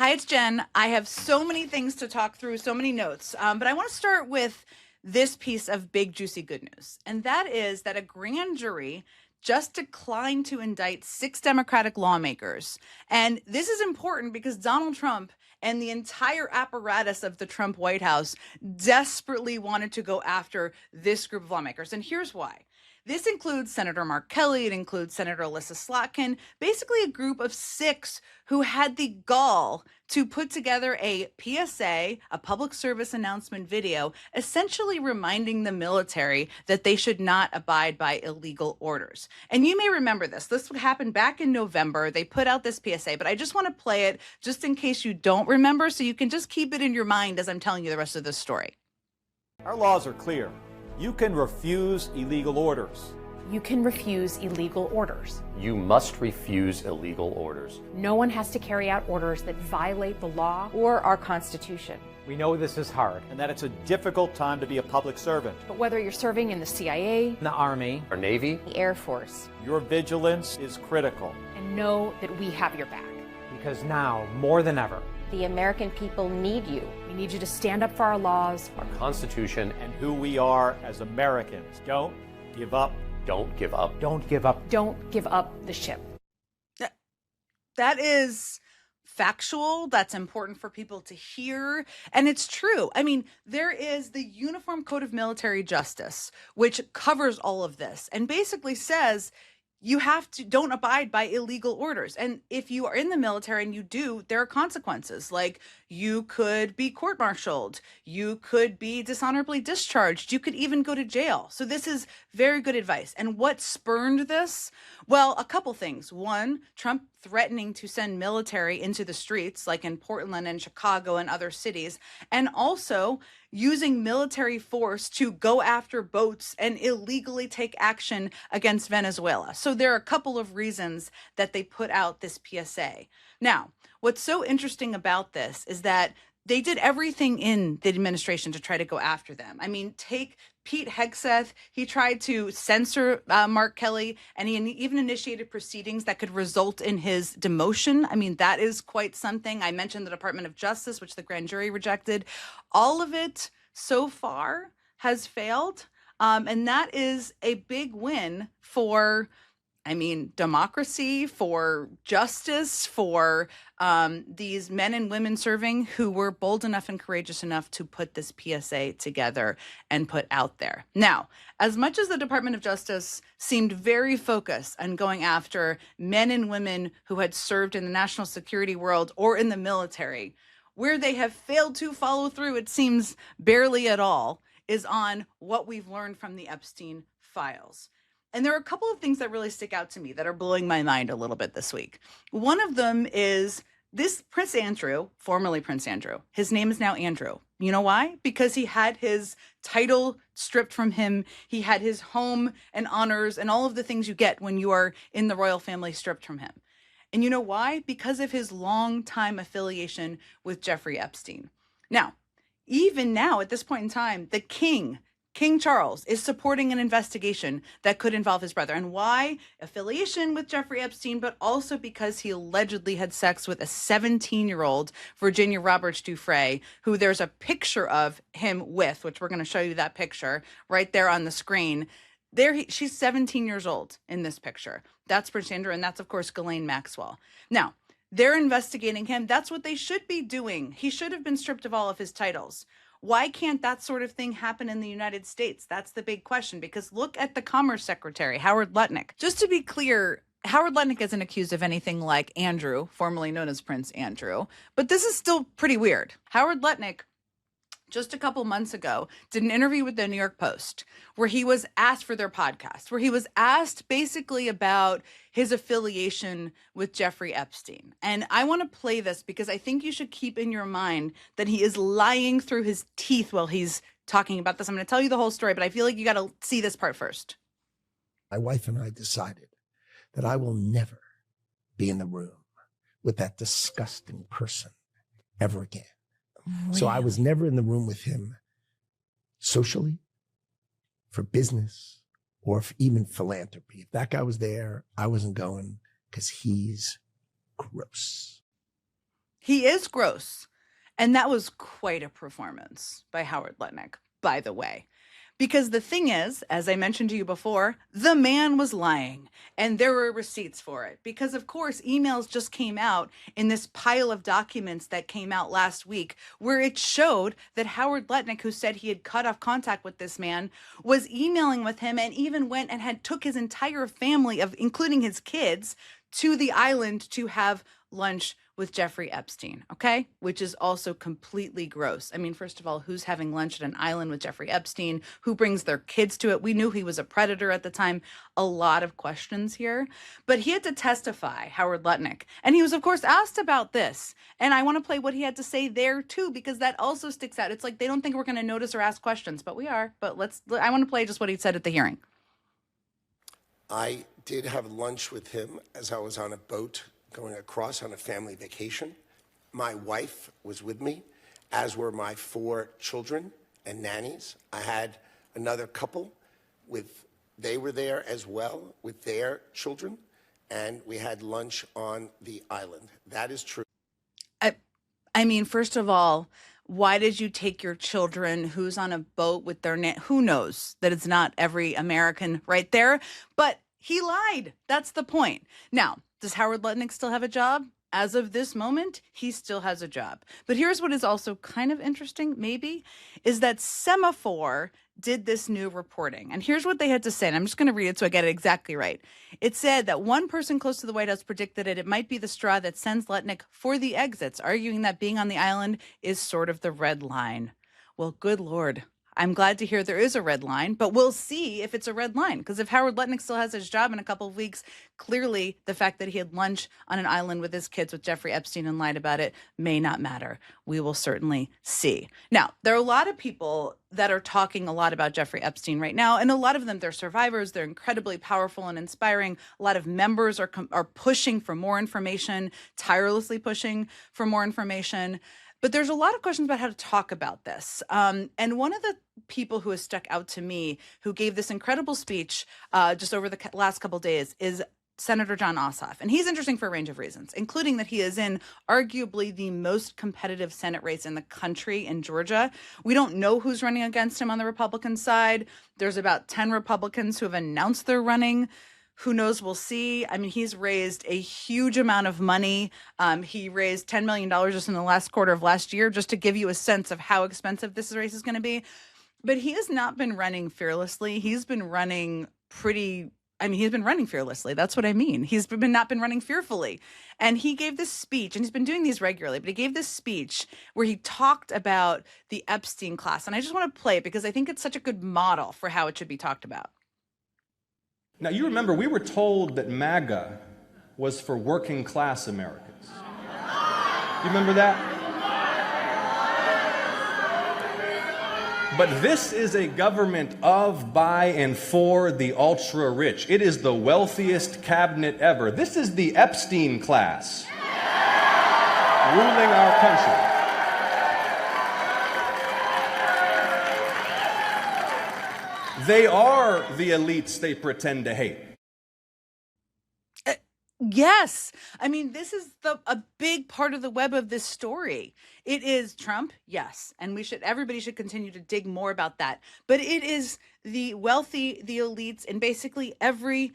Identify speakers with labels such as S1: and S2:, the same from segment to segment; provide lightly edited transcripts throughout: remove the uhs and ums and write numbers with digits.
S1: Hi, it's Jen. I have so many things to talk through, so many notes, but I want to start with this piece of big, juicy good news. And that is that a grand jury just declined to indict 6 Democratic lawmakers. And this is important because Donald Trump and the entire apparatus of the Trump White House desperately wanted to go after this group of lawmakers. And here's why. This includes Senator Mark Kelly. It includes Senator Alyssa Slotkin, basically a group of 6 who had the gall to put together a PSA, a public service announcement video, essentially reminding the military that they should not abide by illegal orders. And you may remember this. This happened back in November. They put out this PSA, but I just want to play it just in case you don't remember, so you can just keep it in your mind as I'm telling you the rest of this story.
S2: Our laws are clear. You can refuse illegal orders.
S3: You can refuse illegal orders.
S4: You must refuse illegal orders.
S3: No one has to carry out orders that violate the law or our Constitution.
S5: We know this is hard,
S2: And that it's a difficult time to be a public servant.
S3: But whether you're serving in the CIA,
S5: in the Army,
S4: Our Navy,
S3: the Air Force,
S2: Your vigilance is critical.
S3: and know that we have your back.
S5: because now, more than ever,
S6: The American people need you.
S3: We need you to stand up for our laws.
S4: our Constitution,
S2: And who we are as Americans. Don't give up.
S4: don't give up.
S5: don't give up.
S3: Don't give up the ship.
S1: That is factual. That's important for people to hear. And it's true. I mean, there is the Uniform Code of Military Justice, which covers all of this and basically says you don't abide by illegal orders. And if you are in the military and you do, there are consequences. Like you could be court-martialed, you could be dishonorably discharged, you could even go to jail. So this is very good advice. And what spurned this? Well, a couple things. One, Trump threatening to send military into the streets, like in Portland and Chicago and other cities, and also using military force to go after boats and illegally take action against Venezuela. So there are a couple of reasons that they put out this PSA. Now, what's so interesting about this is that they did everything in the administration to try to go after them. I mean, take Pete Hegseth. He tried to censor Mark Kelly, and he even initiated proceedings that could result in his demotion. I mean, that is quite something. I mentioned the Department of Justice, which the grand jury rejected. All of it so far has failed. And that is a big win for, democracy, for justice, for these men and women serving who were bold enough and courageous enough to put this PSA together and put out there. Now, as much as the Department of Justice seemed very focused on going after men and women who had served in the national security world or in the military, where they have failed to follow through, it seems barely at all, is on what we've learned from the Epstein files. And there are a couple of things that really stick out to me that are blowing my mind a little bit this week. One of them is this Prince Andrew, formerly Prince Andrew. His name is now Andrew. You know why? Because he had his title stripped from him. He had his home and honors and all of the things you get when you are in the royal family stripped from him. And you know why? Because of his long-time affiliation with Jeffrey Epstein. Now, even now, at this point in time, the King Charles, is supporting an investigation that could involve his brother. And why? Affiliation with Jeffrey Epstein, but also because he allegedly had sex with a 17-year-old Virginia Roberts Giuffre, who there's a picture of him with, which we're going to show you that picture right there on the screen. She's 17 years old in this picture. That's Prince Andrew, and that's, of course, Ghislaine Maxwell. Now, they're investigating him. That's what they should be doing. He should have been stripped of all of his titles. Why can't that sort of thing happen in the United States? That's the big question, because look at the Commerce Secretary, Howard Lutnick. Just to be clear, Howard Lutnick isn't accused of anything like Andrew, formerly known as Prince Andrew, but this is still pretty weird. Howard Lutnick, just a couple months ago, did an interview with the New York Post where he was asked for their podcast, where he was asked basically about his affiliation with Jeffrey Epstein. And I want to play this because I think you should keep in your mind that he is lying through his teeth while he's talking about this. I'm going to tell you the whole story, but I feel like you got to see this part first.
S7: My wife and I decided that I will never be in the room with that disgusting person ever again. So I was never in the room with him socially, for business, or for even philanthropy. If that guy was there, I wasn't going because he's gross.
S1: He is gross. And that was quite a performance by Howard Lutnick, by the way. Because the thing is, as I mentioned to you before, the man was lying and there were receipts for it. Because, of course, emails just came out in this pile of documents that came out last week where it showed that Howard Lutnick, who said he had cut off contact with this man, was emailing with him and even went and had took his entire family, of including his kids, to the island to have lunch with Jeffrey Epstein, okay? Which is also completely gross. I mean, first of all, who's having lunch at an island with Jeffrey Epstein? Who brings their kids to it? We knew he was a predator at the time. A lot of questions here. But he had to testify, Howard Lutnick. And he was, of course, asked about this. And I want to play what he had to say there, too, because that also sticks out. It's like they don't think we're going to notice or ask questions, but we are. But I want to play just what he said at the hearing.
S8: I did have lunch with him as I was on a boat going across on a family vacation. My wife was with me, as were my 4 children and nannies. I had another couple they were there as well with their children, and we had lunch on the island. That is true.
S1: I mean, first of all, why did you take your children who's on a boat with their who knows that it's not every American right there, but he lied. That's the point. Now, does Howard Lutnick still have a job? As of this moment, he still has a job. But here's what is also kind of interesting, maybe, is that Semaphore did this new reporting. And here's what they had to say. And I'm just going to read it so I get it exactly right. It said that one person close to the White House predicted that it might be the straw that sends Lutnick for the exits, arguing that being on the island is sort of the red line. Well, good Lord. I'm glad to hear there is a red line, but we'll see if it's a red line. Because if Howard Lutnick still has his job in a couple of weeks, clearly the fact that he had lunch on an island with his kids with Jeffrey Epstein and lied about it may not matter. We will certainly see. Now, there are a lot of people that are talking a lot about Jeffrey Epstein right now, and a lot of them, they're survivors. They're incredibly powerful and inspiring. A lot of members are pushing for more information, tirelessly pushing for more information. But there's a lot of questions about how to talk about this. And one of the people who has stuck out to me, who gave this incredible speech just over the last couple of days, is Senator Jon Ossoff. And he's interesting for a range of reasons, including that he is in arguably the most competitive Senate race in the country in Georgia. We don't know who's running against him on the Republican side. There's about 10 Republicans who have announced they're running. Who knows? We'll see. I mean, he's raised a huge amount of money. He raised $10 million just in the last quarter of last year, just to give you a sense of how expensive this race is going to be. But he has not been running fearlessly. He's been running he's been running fearlessly. That's what I mean. He's not been running fearfully. And he gave this speech, and he's been doing these regularly, but he gave this speech where he talked about the Epstein class. And I just want to play it because I think it's such a good model for how it should be talked about.
S9: Now, you remember, we were told that MAGA was for working class Americans. You remember that? But this is a government of, by, and for the ultra-rich. It is the wealthiest cabinet ever. This is the Epstein class ruling our country. They are the elites they pretend to hate.
S1: Yes. I mean, this is a big part of the web of this story. It is Trump, yes, and everybody should continue to dig more about that. But it is the wealthy, the elites, in basically every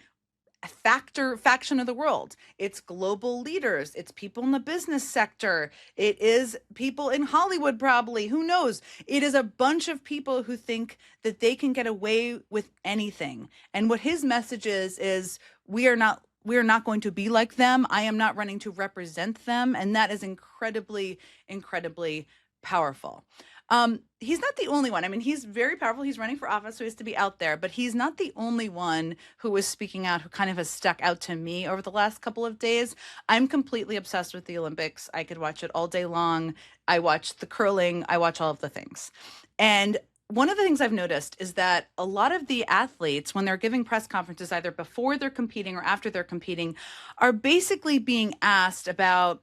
S1: faction of the world. It's global leaders. It's people in the business sector. It is people in Hollywood, probably. Who knows? It is a bunch of people who think that they can get away with anything. And what his message is we are not going to be like them. I am not running to represent them. And that is incredibly, incredibly powerful. He's not the only one. I mean, he's very powerful. He's running for office, so he has to be out there. But he's not the only one who is speaking out, who kind of has stuck out to me over the last couple of days. I'm completely obsessed with the Olympics. I could watch it all day long. I watch the curling. I watch all of the things. And one of the things I've noticed is that a lot of the athletes, when they're giving press conferences, either before they're competing or after they're competing, are basically being asked about,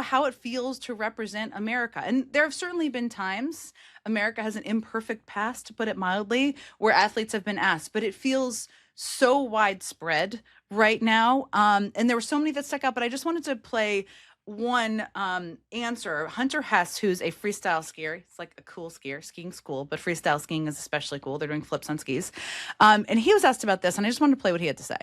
S1: how it feels to represent America. And there have certainly been times, America has an imperfect past, to put it mildly, where athletes have been asked, but it feels so widespread right now. And there were so many that stuck out, but I just wanted to play one answer. Hunter Hess, who's a freestyle skier, it's like a cool skier, skiing school, but freestyle skiing is especially cool. They're doing flips on skis. And he was asked about this, and I just wanted to play what he had to say.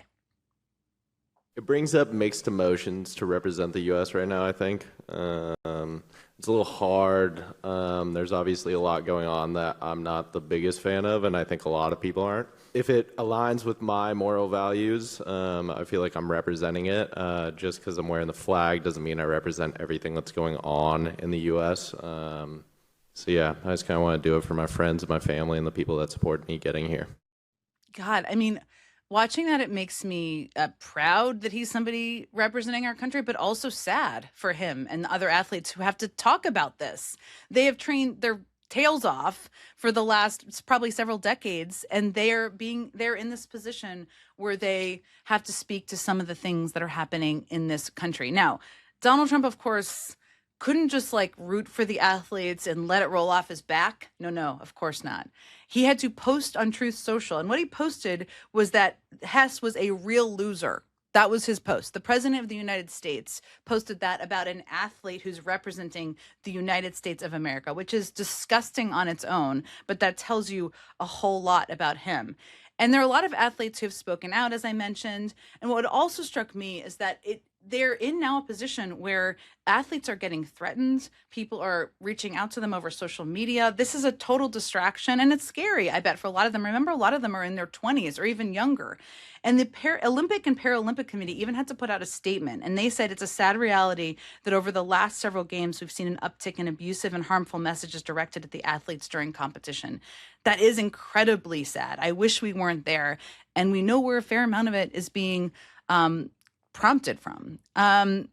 S10: It brings up mixed emotions to represent the U.S. right now, I think. It's a little hard. There's obviously a lot going on that I'm not the biggest fan of, and I think a lot of people aren't. If it aligns with my moral values, I feel like I'm representing it. Just because I'm wearing the flag doesn't mean I represent everything that's going on in the U.S. So yeah, I just kind of want to do it for my friends and my family and the people that support me getting here.
S1: God, I mean, watching that, it makes me proud that he's somebody representing our country, but also sad for him and the other athletes who have to talk about this. They have trained their tails off for the last probably several decades, and they're in this position where they have to speak to some of the things that are happening in this country. Now, Donald Trump, of course, couldn't just like root for the athletes and let it roll off his back. No, of course not. He had to post on Truth Social. And what he posted was that Hess was a real loser. That was his post. The president of the United States posted that about an athlete who's representing the United States of America, which is disgusting on its own, but that tells you a whole lot about him. And there are a lot of athletes who have spoken out, as I mentioned. And what also struck me is that they're in now a position where athletes are getting threatened. People are reaching out to them over social media. This is a total distraction, and it's scary, I bet, for a lot of them. Remember, a lot of them are in their 20s or even younger. And the Olympic and Paralympic Committee even had to put out a statement, and they said it's a sad reality that over the last several games, we've seen an uptick in abusive and harmful messages directed at the athletes during competition. That is incredibly sad. I wish we weren't there, and we know where a fair amount of it is being prompted from. I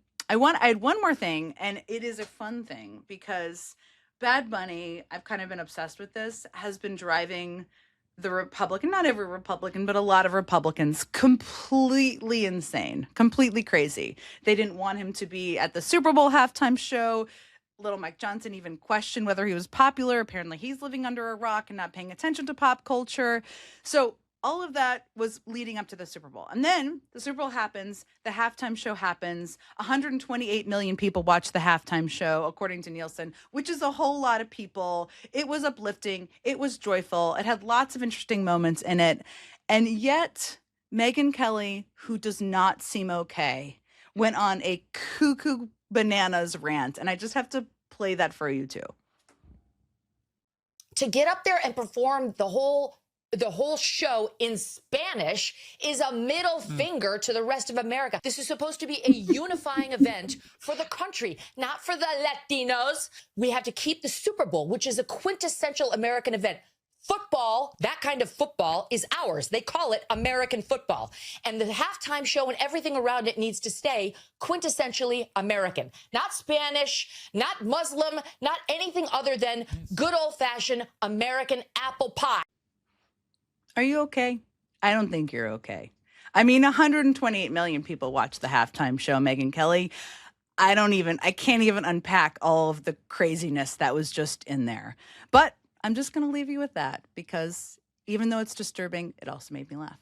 S1: had one more thing, and it is a fun thing because Bad Bunny, I've kind of been obsessed with this, has been driving the Republican, not every Republican, but a lot of Republicans completely insane, completely crazy. They didn't want him to be at the Super Bowl halftime show. Little Mike Johnson even questioned whether he was popular. Apparently he's living under a rock and not paying attention to pop culture. So all of that was leading up to the Super Bowl. And then the Super Bowl happens, the halftime show happens. 128 million people watched the halftime show, according to Nielsen, which is a whole lot of people. It was uplifting. It was joyful. It had lots of interesting moments in it. And yet, Megyn Kelly, who does not seem okay, went on a cuckoo bananas rant. And I just have to play that for you, too.
S11: To get up there and perform the whole show in Spanish is a middle finger to the rest of America. This is supposed to be a unifying event for the country, not for the Latinos. We have to keep the Super Bowl, which is a quintessential American event. Football, that kind of football, is ours. They call it American football. And the halftime show and everything around it needs to stay quintessentially American. Not Spanish, not Muslim, not anything other than good old-fashioned American apple pie.
S1: Are you okay? I don't think you're okay. I mean, 128 million people watched the halftime show, Megyn Kelly. I can't even unpack all of the craziness that was just in there. But I'm just going to leave you with that because even though it's disturbing, it also made me laugh.